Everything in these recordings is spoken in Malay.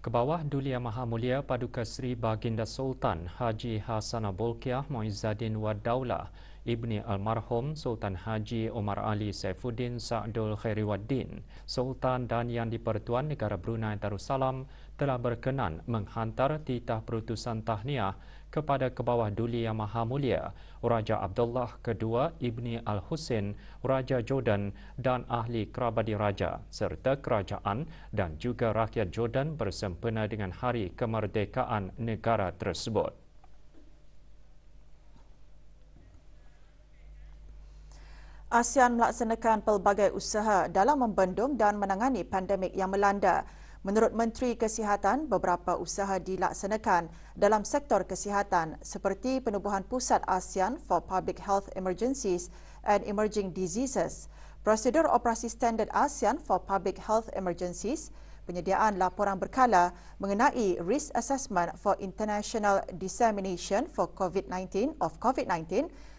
Kebawah Duli Yang Maha Mulia Paduka Seri Baginda Sultan Haji Hassanah Bolkiah Muizzaddin Wad Daulah Ibni Almarhum Sultan Haji Omar Ali Saifuddin Sa'dul Khairiwaddin, Sultan dan Yang di-Pertuan Negara Brunei Darussalam telah berkenan menghantar titah perutusan tahniah kepada Kebawah Duli Yang Maha Mulia Raja Abdullah II Ibni Al-Husin, Raja Jordan dan ahli kerabadi raja serta kerajaan dan juga rakyat Jordan bersempena dengan hari kemerdekaan negara tersebut. ASEAN melaksanakan pelbagai usaha dalam membendung dan menangani pandemik yang melanda. Menurut Menteri Kesihatan, beberapa usaha dilaksanakan dalam sektor kesihatan seperti penubuhan Pusat ASEAN for Public Health Emergencies and Emerging Diseases, prosedur operasi standard ASEAN for Public Health Emergencies, penyediaan laporan berkala mengenai Risk Assessment for International Dissemination for COVID-19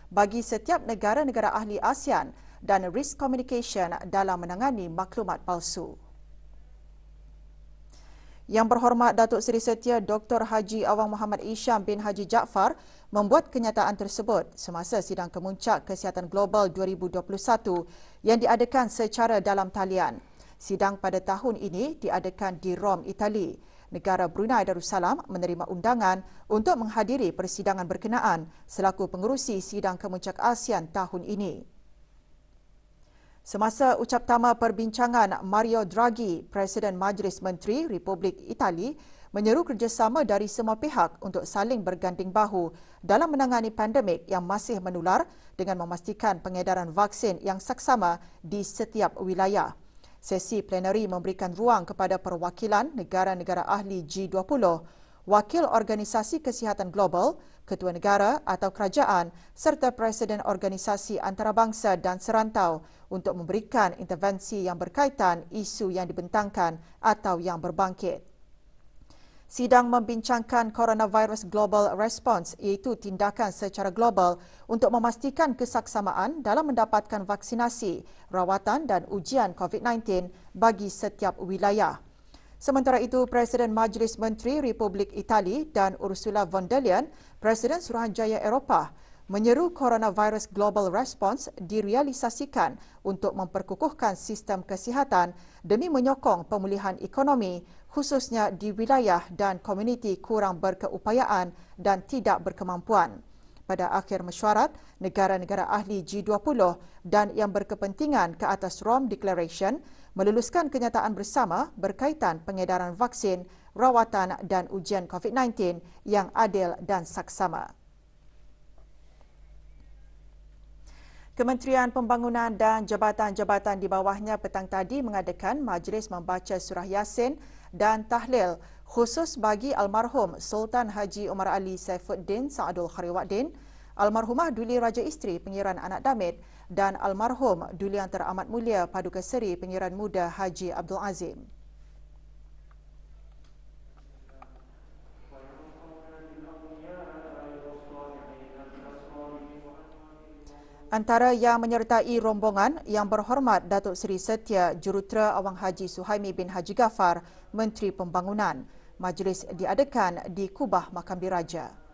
bagi setiap negara-negara ahli ASEAN dan risk communication dalam menangani maklumat palsu. Yang Berhormat Datuk Seri Setia Dr. Haji Awang Muhammad Isham bin Haji Jaafar membuat kenyataan tersebut semasa Sidang Kemuncak Kesihatan Global 2021 yang diadakan secara dalam talian. Sidang pada tahun ini diadakan di Rom, Itali. Negara Brunei Darussalam menerima undangan untuk menghadiri persidangan berkenaan selaku pengerusi Sidang Kemuncak ASEAN tahun ini. Semasa ucap tama perbincangan, Mario Draghi, Presiden Majlis Menteri Republik Itali, menyeru kerjasama dari semua pihak untuk saling berganding bahu dalam menangani pandemik yang masih menular dengan memastikan pengedaran vaksin yang saksama di setiap wilayah. Sesi plenari memberikan ruang kepada perwakilan negara-negara ahli G20, wakil Organisasi Kesihatan Global, ketua negara atau kerajaan serta Presiden Organisasi Antarabangsa dan Serantau untuk memberikan intervensi yang berkaitan isu yang dibentangkan atau yang berbangkit. Sidang membincangkan Coronavirus Global Response iaitu tindakan secara global untuk memastikan kesaksamaan dalam mendapatkan vaksinasi, rawatan dan ujian COVID-19 bagi setiap wilayah. Sementara itu, Presiden Majlis Menteri Republik Itali dan Ursula von der Leyen, Presiden Suruhanjaya Eropah, menyeru Coronavirus Global Response direalisasikan untuk memperkukuhkan sistem kesihatan demi menyokong pemulihan ekonomi khususnya di wilayah dan komuniti kurang berkeupayaan dan tidak berkemampuan. Pada akhir mesyuarat, negara-negara ahli G20 dan yang berkepentingan ke atas Rome Declaration meluluskan kenyataan bersama berkaitan pengedaran vaksin, rawatan dan ujian COVID-19 yang adil dan saksama. Kementerian Pembangunan dan jabatan-jabatan di bawahnya petang tadi mengadakan majlis membaca surah Yasin dan tahlil khusus bagi almarhum Sultan Haji Omar Ali Saifuddin Sa'dul Khairiwaddin, almarhumah Duli Raja Isteri Pengiran Anak Damit dan almarhum Duli Yang Teramat Mulia Paduka Seri Pengiran Muda Haji Abdul Azim. Antara yang menyertai rombongan Yang Berhormat Datuk Seri Setia Jurutera Awang Haji Suhaimi bin Haji Ghaffar, Menteri Pembangunan. Majlis diadakan di Kubah Makam Diraja.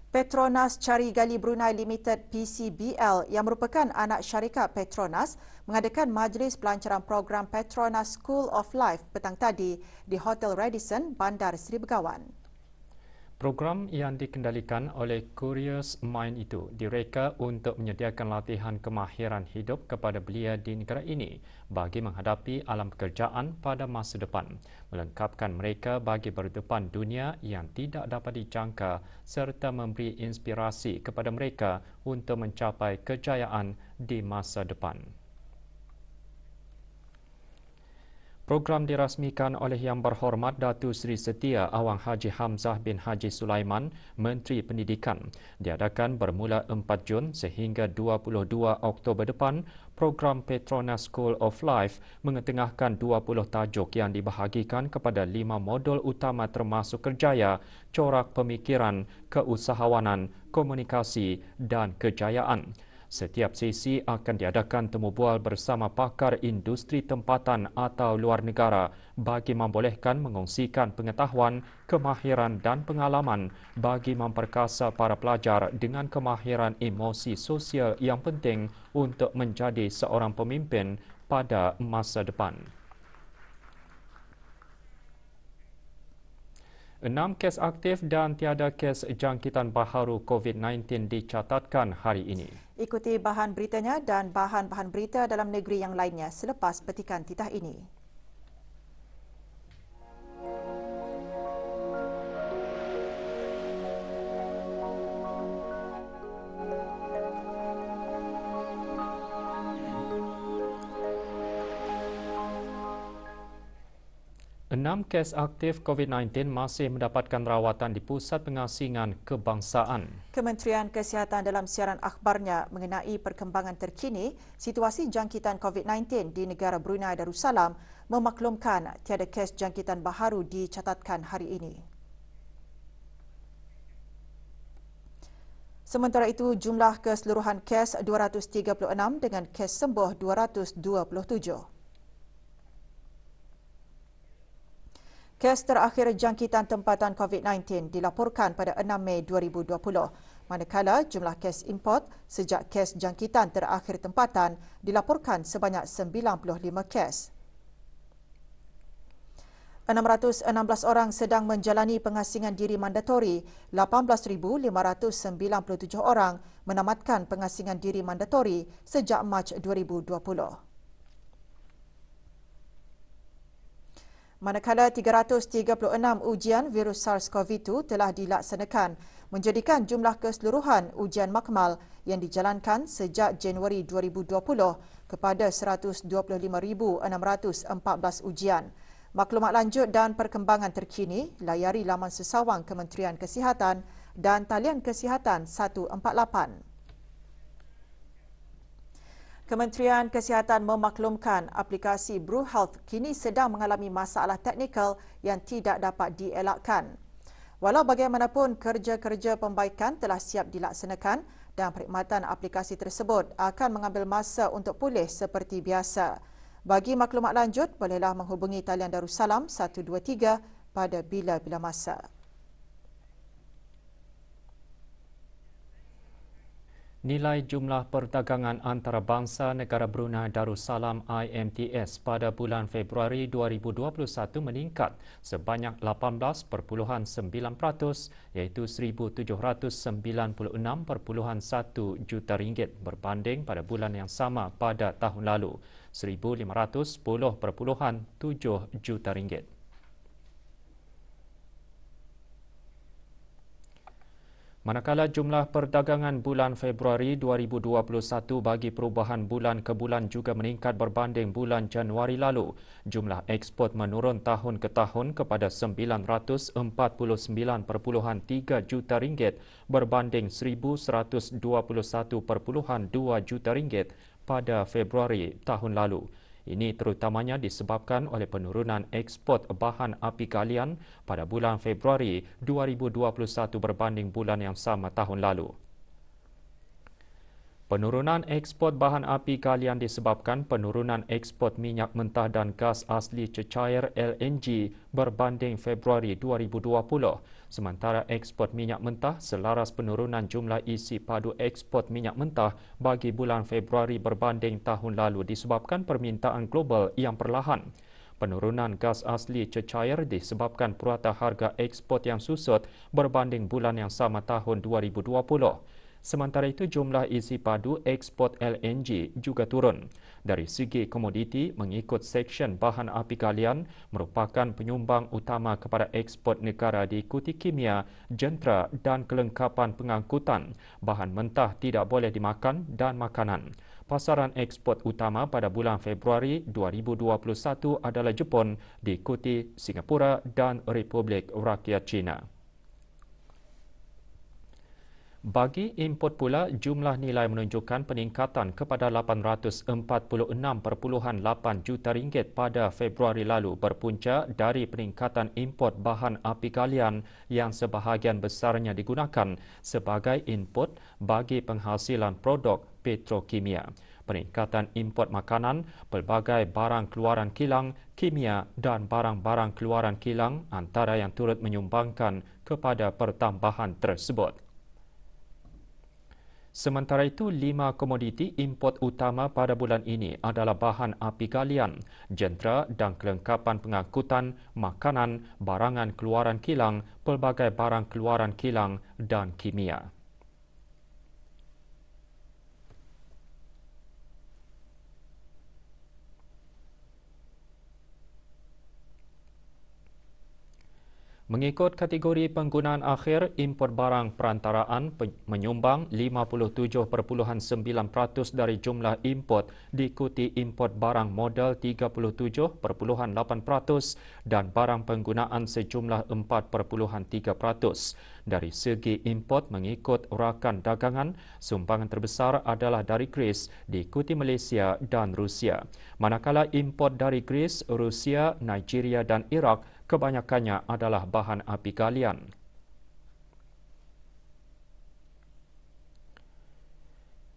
Petronas Cari Gali Brunei Limited PCBL yang merupakan anak syarikat Petronas mengadakan majlis pelancaran program Petronas School of Life petang tadi di Hotel Radisson, Bandar Seri Begawan. Program yang dikendalikan oleh Curious Mind itu direka untuk menyediakan latihan kemahiran hidup kepada belia di negara ini bagi menghadapi alam pekerjaan pada masa depan, melengkapkan mereka bagi berdepan dunia yang tidak dapat dijangka serta memberi inspirasi kepada mereka untuk mencapai kejayaan di masa depan. Program dirasmikan oleh Yang Berhormat Datuk Seri Setia Awang Haji Hamzah bin Haji Sulaiman, Menteri Pendidikan. Diadakan bermula 4 Jun sehingga 22 Oktober depan. Program Petronas School of Life mengetengahkan 20 tajuk yang dibahagikan kepada 5 modul utama termasuk kerjaya, corak pemikiran, keusahawanan, komunikasi dan kejayaan. Setiap sesi akan diadakan temu bual bersama pakar industri tempatan atau luar negara bagi membolehkan mengongsikan pengetahuan, kemahiran dan pengalaman bagi memperkasa para pelajar dengan kemahiran emosi sosial yang penting untuk menjadi seorang pemimpin pada masa depan. 6 kes aktif dan tiada kes jangkitan baharu COVID-19 dicatatkan hari ini. Ikuti bahan beritanya dan bahan-bahan berita dalam negeri yang lainnya selepas petikan titah ini. Enam kes aktif COVID-19 masih mendapatkan rawatan di Pusat Pengasingan Kebangsaan. Kementerian Kesihatan dalam siaran akhbarnya mengenai perkembangan terkini situasi jangkitan COVID-19 di negara Brunei Darussalam memaklumkan tiada kes jangkitan baharu dicatatkan hari ini. Sementara itu, jumlah keseluruhan kes 236 dengan kes sembuh 227. Kes terakhir jangkitan tempatan COVID-19 dilaporkan pada 6 Mei 2020, manakala jumlah kes import sejak kes jangkitan terakhir tempatan dilaporkan sebanyak 95 kes. 616 orang sedang menjalani pengasingan diri mandatori, 18,597 orang menamatkan pengasingan diri mandatori sejak Mac 2020. Manakala 336 ujian virus SARS-CoV-2 telah dilaksanakan, menjadikan jumlah keseluruhan ujian makmal yang dijalankan sejak Januari 2020 kepada 125,614 ujian. Maklumat lanjut dan perkembangan terkini layari laman sesawang Kementerian Kesihatan dan talian Kesihatan 148. Kementerian Kesihatan memaklumkan aplikasi Bru Health kini sedang mengalami masalah teknikal yang tidak dapat dielakkan. Walau bagaimanapun, kerja-kerja pembaikan telah siap dilaksanakan dan perkhidmatan aplikasi tersebut akan mengambil masa untuk pulih seperti biasa. Bagi maklumat lanjut, bolehlah menghubungi talian Darussalam 123 pada bila-bila masa. Nilai jumlah perdagangan antarabangsa negara Brunei Darussalam IMTS pada bulan Februari 2021 meningkat sebanyak 18.9%, iaitu 1,796.1 juta ringgit berbanding pada bulan yang sama pada tahun lalu, 1,510.7 juta ringgit. Manakala jumlah perdagangan bulan Februari 2021 bagi perubahan bulan ke bulan juga meningkat berbanding bulan Januari lalu, jumlah ekspor menurun tahun ke tahun kepada 949.3 juta ringgit berbanding 1,121.2 juta ringgit pada Februari tahun lalu. Ini terutamanya disebabkan oleh penurunan ekspor bahan api galian pada bulan Februari 2021 berbanding bulan yang sama tahun lalu. Penurunan ekspor bahan api galian disebabkan penurunan ekspor minyak mentah dan gas asli cecair LNG berbanding Februari 2020, sementara ekspor minyak mentah selaras penurunan jumlah isi padu ekspor minyak mentah bagi bulan Februari berbanding tahun lalu disebabkan permintaan global yang perlahan. Penurunan gas asli cecair disebabkan purata harga ekspor yang susut berbanding bulan yang sama tahun 2020. Sementara itu, jumlah isi padu ekspor LNG juga turun. Dari segi komoditi, mengikut seksyen bahan api galian merupakan penyumbang utama kepada ekspor negara diikuti kimia, jentera dan kelengkapan pengangkutan. Bahan mentah tidak boleh dimakan dan makanan. Pasaran ekspor utama pada bulan Februari 2021 adalah Jepun, diikuti Singapura dan Republik Rakyat China. Bagi import pula, jumlah nilai menunjukkan peningkatan kepada 846.8 juta ringgit pada Februari lalu berpunca dari peningkatan import bahan api galian yang sebahagian besarnya digunakan sebagai input bagi penghasilan produk petrokimia. Peningkatan import makanan, pelbagai barang keluaran kilang, kimia dan barang-barang keluaran kilang antara yang turut menyumbangkan kepada pertambahan tersebut. Sementara itu, 5 komoditi import utama pada bulan ini adalah bahan api galian, jentera dan kelengkapan pengangkutan, makanan, barangan keluaran kilang, pelbagai barang keluaran kilang dan kimia. Mengikut kategori penggunaan akhir, import barang perantaraan menyumbang 57.9% dari jumlah import, diikuti import barang modal 37.8% dan barang penggunaan sejumlah 4.3%. Dari segi import mengikut rakan dagangan, sumbangan terbesar adalah dari Greece, diikuti Malaysia dan Rusia. Manakala import dari Greece, Rusia, Nigeria dan Iraq kebanyakannya adalah bahan api galian.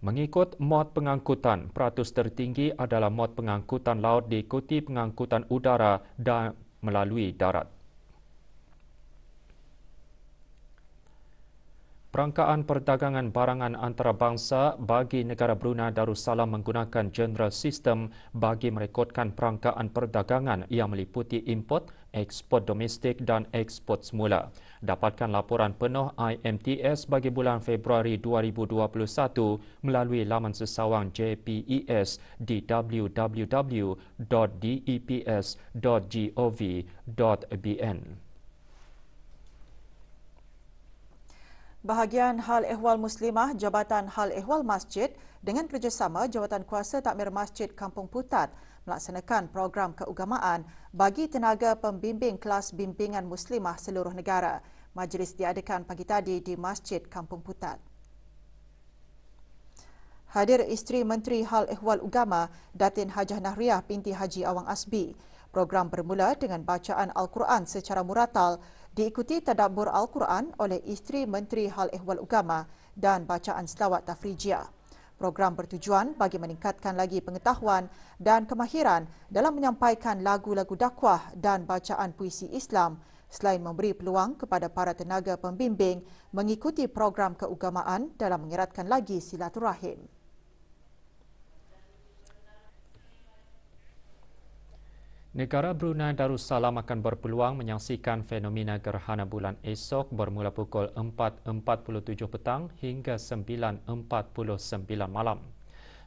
Mengikut mod pengangkutan, peratus tertinggi adalah mod pengangkutan laut diikuti pengangkutan udara dan melalui darat. Perangkaan perdagangan barangan antarabangsa bagi negara Brunei Darussalam menggunakan General System bagi merekodkan perangkaan perdagangan yang meliputi import, ekspor domestik dan ekspor semula. Dapatkan laporan penuh IMTS bagi bulan Februari 2021 melalui laman sesawang JPES di www.deps.gov.bn. Bahagian Hal Ehwal Muslimah Jabatan Hal Ehwal Masjid dengan kerjasama Jawatan Kuasa Takmir Masjid Kampung Putat melaksanakan program keagamaan bagi tenaga pembimbing kelas bimbingan Muslimah seluruh negara. Majlis diadakan pagi tadi di Masjid Kampung Putat. Hadir Isteri Menteri Hal Ehwal Ugama Datin Hajah Nahriah binti Haji Awang Asbi. Program bermula dengan bacaan Al-Quran secara muratal, diikuti tadabbur Al-Quran oleh Isteri Menteri Hal Ehwal Ugama dan bacaan selawat tafrijiyah. Program bertujuan bagi meningkatkan lagi pengetahuan dan kemahiran dalam menyampaikan lagu-lagu dakwah dan bacaan puisi Islam selain memberi peluang kepada para tenaga pembimbing mengikuti program keagamaan dalam mengeratkan lagi silaturahim. Negara Brunei Darussalam akan berpeluang menyaksikan fenomena gerhana bulan esok bermula pukul 4.47 petang hingga 9.49 malam.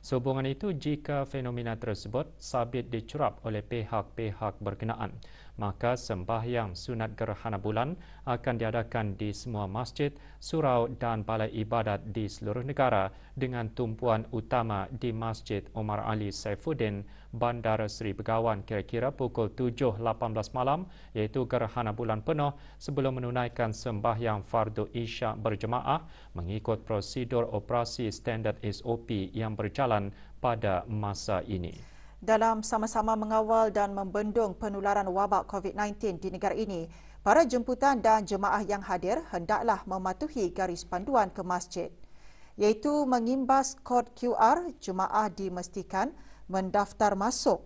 Sehubungan itu, jika fenomena tersebut sabit dicerap oleh pihak-pihak berkenaan, maka sembahyang sunat gerhana bulan akan diadakan di semua masjid, surau dan balai ibadat di seluruh negara dengan tumpuan utama di Masjid Omar Ali Saifuddin, Bandar Seri Begawan kira-kira pukul 7.18 malam iaitu gerhana bulan penuh sebelum menunaikan sembahyang fardu isyak berjemaah mengikut prosedur operasi standard SOP yang berjalan pada masa ini. Dalam sama-sama mengawal dan membendung penularan wabak COVID-19 di negara ini, para jemputan dan jemaah yang hadir hendaklah mematuhi garis panduan ke masjid, iaitu mengimbas kod QR. Jemaah dimastikan mendaftar masuk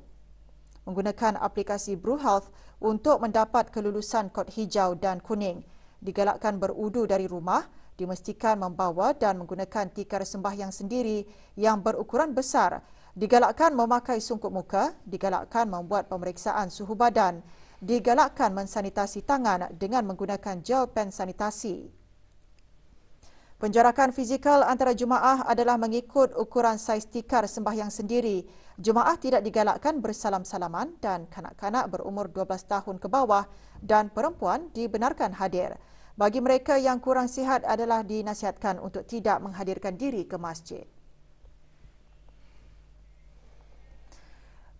menggunakan aplikasi BruHealth untuk mendapat kelulusan kod hijau dan kuning. Digalakkan berudu dari rumah, dimastikan membawa dan menggunakan tikar sembahyang sendiri yang berukuran besar. Digalakkan memakai sungkup muka, digalakkan membuat pemeriksaan suhu badan, digalakkan mensanitasi tangan dengan menggunakan gel pen sanitasi. Penjarakan fizikal antara jemaah adalah mengikut ukuran saiz tikar sembahyang sendiri. Jemaah tidak digalakkan bersalam-salaman dan kanak-kanak berumur 12 tahun ke bawah dan perempuan dibenarkan hadir. Bagi mereka yang kurang sihat adalah dinasihatkan untuk tidak menghadirkan diri ke masjid.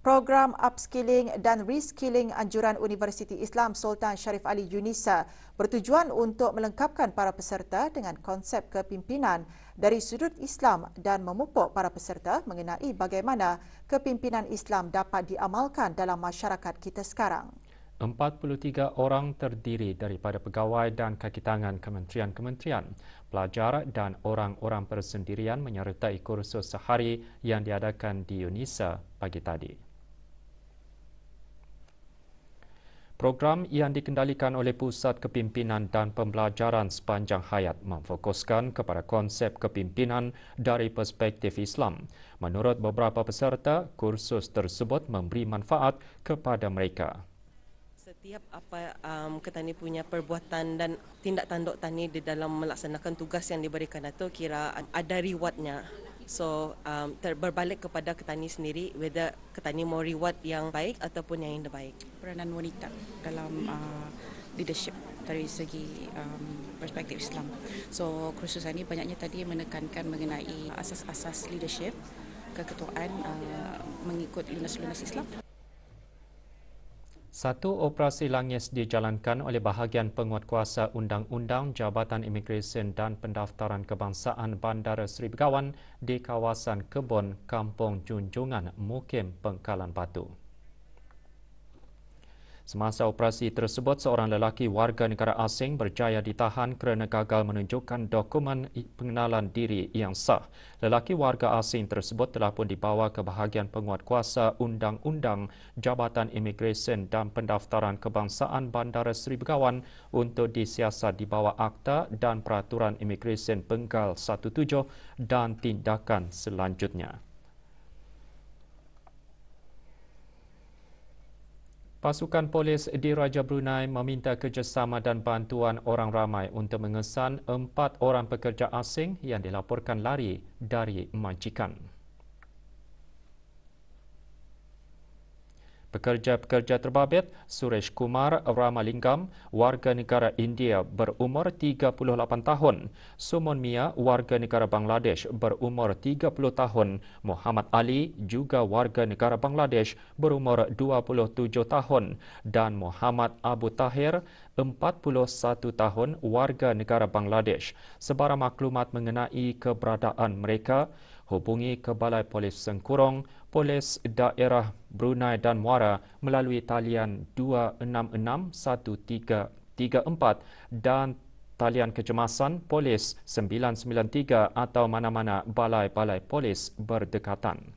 Program Upskilling dan Reskilling Anjuran Universiti Islam Sultan Sharif Ali UNISA bertujuan untuk melengkapkan para peserta dengan konsep kepimpinan dari sudut Islam dan memupuk para peserta mengenai bagaimana kepimpinan Islam dapat diamalkan dalam masyarakat kita sekarang. 43 orang terdiri daripada pegawai dan kaki tangan kementerian-kementerian, pelajar dan orang-orang persendirian menyertai kursus sehari yang diadakan di UNISA pagi tadi. Program yang dikendalikan oleh Pusat Kepimpinan dan Pembelajaran Sepanjang Hayat memfokuskan kepada konsep kepimpinan dari perspektif Islam. Menurut beberapa peserta, kursus tersebut memberi manfaat kepada mereka. Setiap apa ketani punya perbuatan dan tindak tanduk tani di dalam melaksanakan tugas yang diberikan itu kira ada rewardnya. So berbalik kepada ketani sendiri, whether ketani mau reward yang baik ataupun yang tidak baik. Peranan wanita dalam leadership dari segi perspektif Islam. So kursus ini banyaknya tadi menekankan mengenai asas-asas leadership, keketuaan mengikut lunas-lunas Islam. Satu operasi langis dijalankan oleh bahagian penguatkuasa Undang-Undang Jabatan Imigresen dan Pendaftaran Kebangsaan Bandar Seri Begawan di kawasan Kebun, Kampung Junjungan, Mukim, Pengkalan Batu. Semasa operasi tersebut, seorang lelaki warga negara asing berjaya ditahan kerana gagal menunjukkan dokumen pengenalan diri yang sah. Lelaki warga asing tersebut telah pun dibawa ke bahagian penguatkuasa Undang-Undang Jabatan Imigresen dan Pendaftaran Kebangsaan Bandar Seri Begawan untuk disiasat di bawah Akta dan Peraturan Imigresen Penggal 17 dan tindakan selanjutnya. Pasukan polis di Raja Brunei meminta kerjasama dan bantuan orang ramai untuk mengesan 4 orang pekerja asing yang dilaporkan lari dari majikan. Pekerja-pekerja terbabit, Suresh Kumar Ramalingam, warga negara India berumur 38 tahun, Sumon Mia, warga negara Bangladesh berumur 30 tahun, Muhammad Ali, juga warga negara Bangladesh berumur 27 tahun dan Muhammad Abu Tahir, 41 tahun, warga negara Bangladesh. Sebarang maklumat mengenai keberadaan mereka, hubungi ke Balai Polis Sengkurong, Polis Daerah Brunei dan Muara melalui talian 266-1334 dan talian kecemasan Polis 993 atau mana-mana balai-balai polis berdekatan.